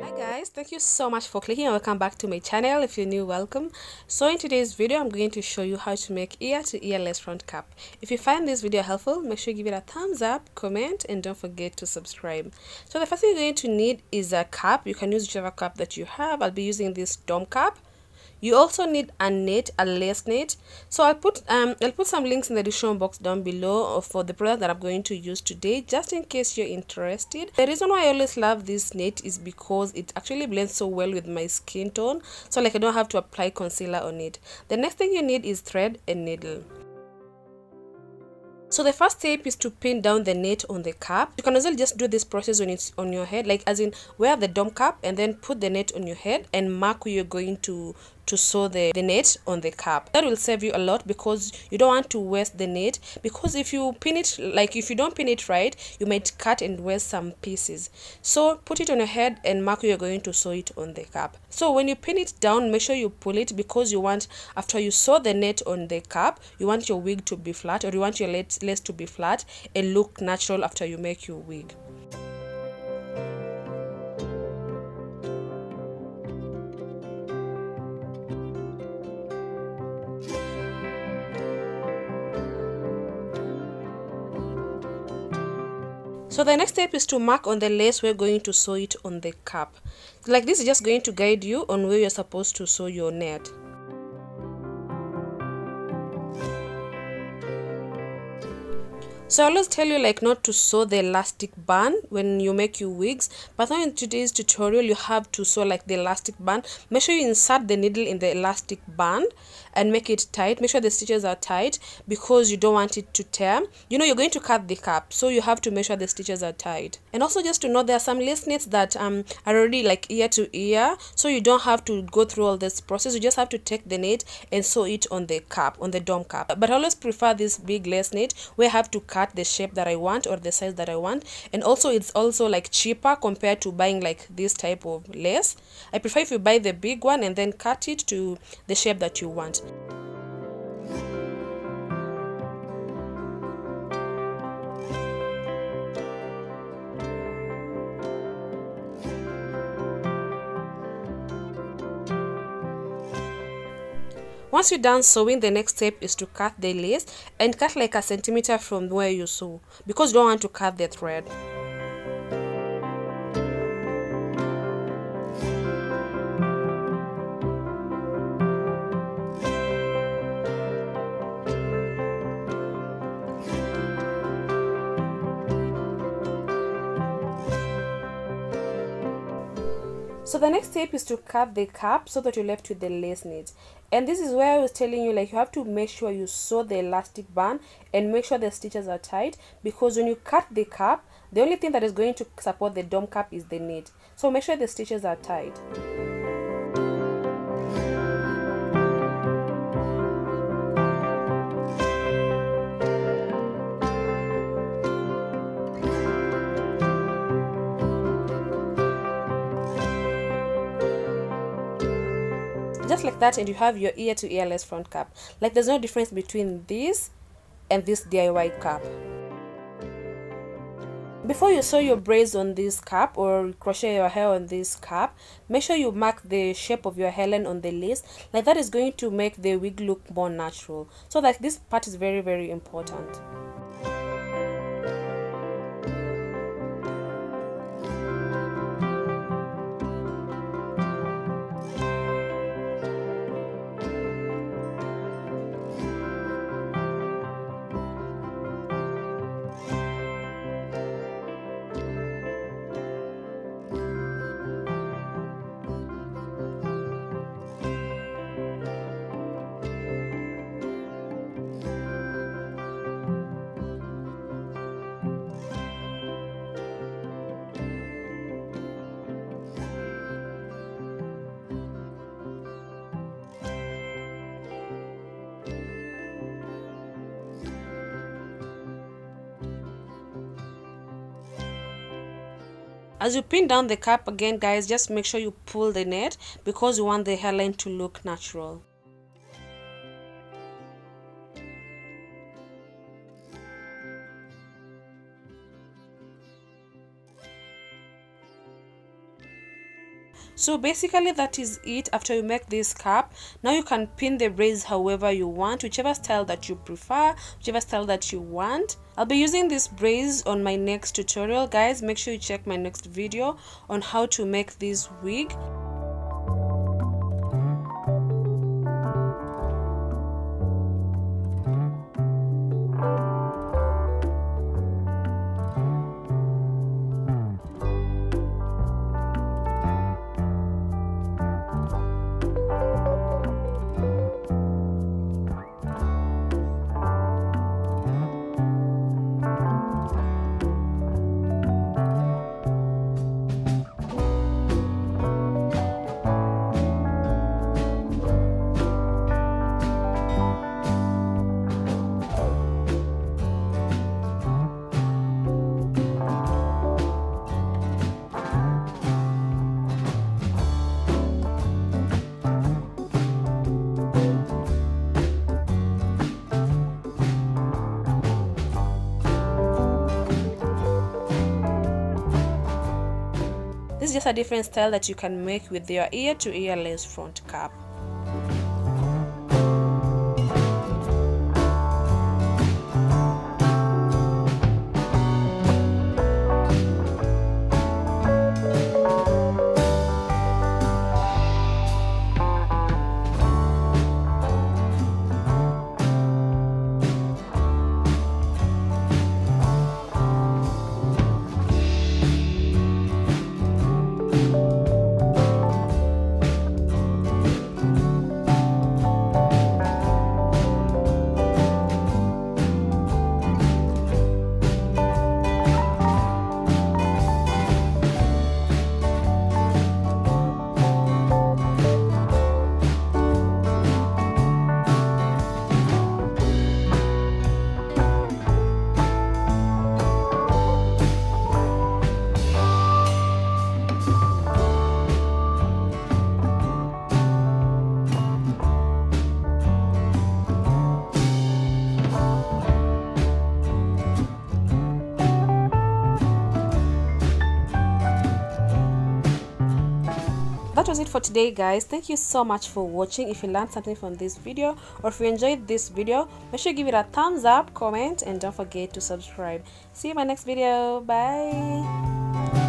Hi guys, thank you so much for clicking and welcome back to my channel. If you're new, welcome. So in today's video I'm going to show you how to make ear to earless front cap. If you find this video helpful, make sure you give it a thumbs up, comment, and don't forget to subscribe. So the first thing you're going to need is a cap. You can use whichever cap that you have. I'll be using this dome cap. You also need a net, a lace net. So I'll put some links in the description box down below for the product that I'm going to use today, just in case you're interested. The reason why I always love this net is because it actually blends so well with my skin tone, so like I don't have to apply concealer on it. The next thing you need is thread and needle. So the first step is to pin down the net on the cap. You can also just do this process when it's on your head, like as in wear the dome cap and then put the net on your head and mark where you're going to sew the net on the cap. That will save you a lot because you don't want to waste the net, because if you pin it, like if you don't pin it right, you might cut and waste some pieces. So put it on your head and mark where you're going to sew it on the cap. So when you pin it down, make sure you pull it, because you want, after you sew the net on the cap, you want your wig to be flat, or you want your lace to be flat and look natural after you make your wig. So the next step is to mark on the lace we're going to sew it on the cap. Like this is just going to guide you on where you're supposed to sew your net. So I always tell you like not to sew the elastic band when you make your wigs, but now in today's tutorial you have to sew like the elastic band. Make sure you insert the needle in the elastic band and make it tight. Make sure the stitches are tight because you don't want it to tear. You know you're going to cut the cap, so you have to make sure the stitches are tight. And also just to know, there are some lace knits that are already like ear to ear, so you don't have to go through all this process. You just have to take the knit and sew it on the cap, on the dome cap. But I always prefer this big lace knit where I have to cut the shape that I want or the size that I want, and also it's also like cheaper compared to buying like this type of lace. I prefer if you buy the big one and then cut it to the shape that you want. Once you're done sewing, the next step is to cut the lace and cut like a centimeter from where you sew, because you don't want to cut the thread. So the next step is to cut the cap so that you're left with the lace knit. And this is where I was telling you, like, you have to make sure you sew the elastic band and make sure the stitches are tight, because when you cut the cap, the only thing that is going to support the dome cap is the knit. So make sure the stitches are tight. Just like that, and you have your ear to earless front cap. Like there's no difference between this and this DIY cap. Before you sew your braids on this cap or crochet your hair on this cap, make sure you mark the shape of your hairline on the lace. Like that is going to make the wig look more natural. So like this part is very, very important. As you pin down the cap again, guys, just make sure you pull the net because you want the hairline to look natural. So basically that is it. After you make this cap, now you can pin the braids however you want, whichever style that you prefer, whichever style that you want. I'll be using these braids on my next tutorial, guys. Make sure you check my next video on how to make this wig. This is just a different style that you can make with your ear-to-ear lace front cap. That was it for today, guys. Thank you so much for watching. If you learned something from this video, or if you enjoyed this video, make sure you give it a thumbs up, comment, and don't forget to subscribe. See you in my next video. Bye.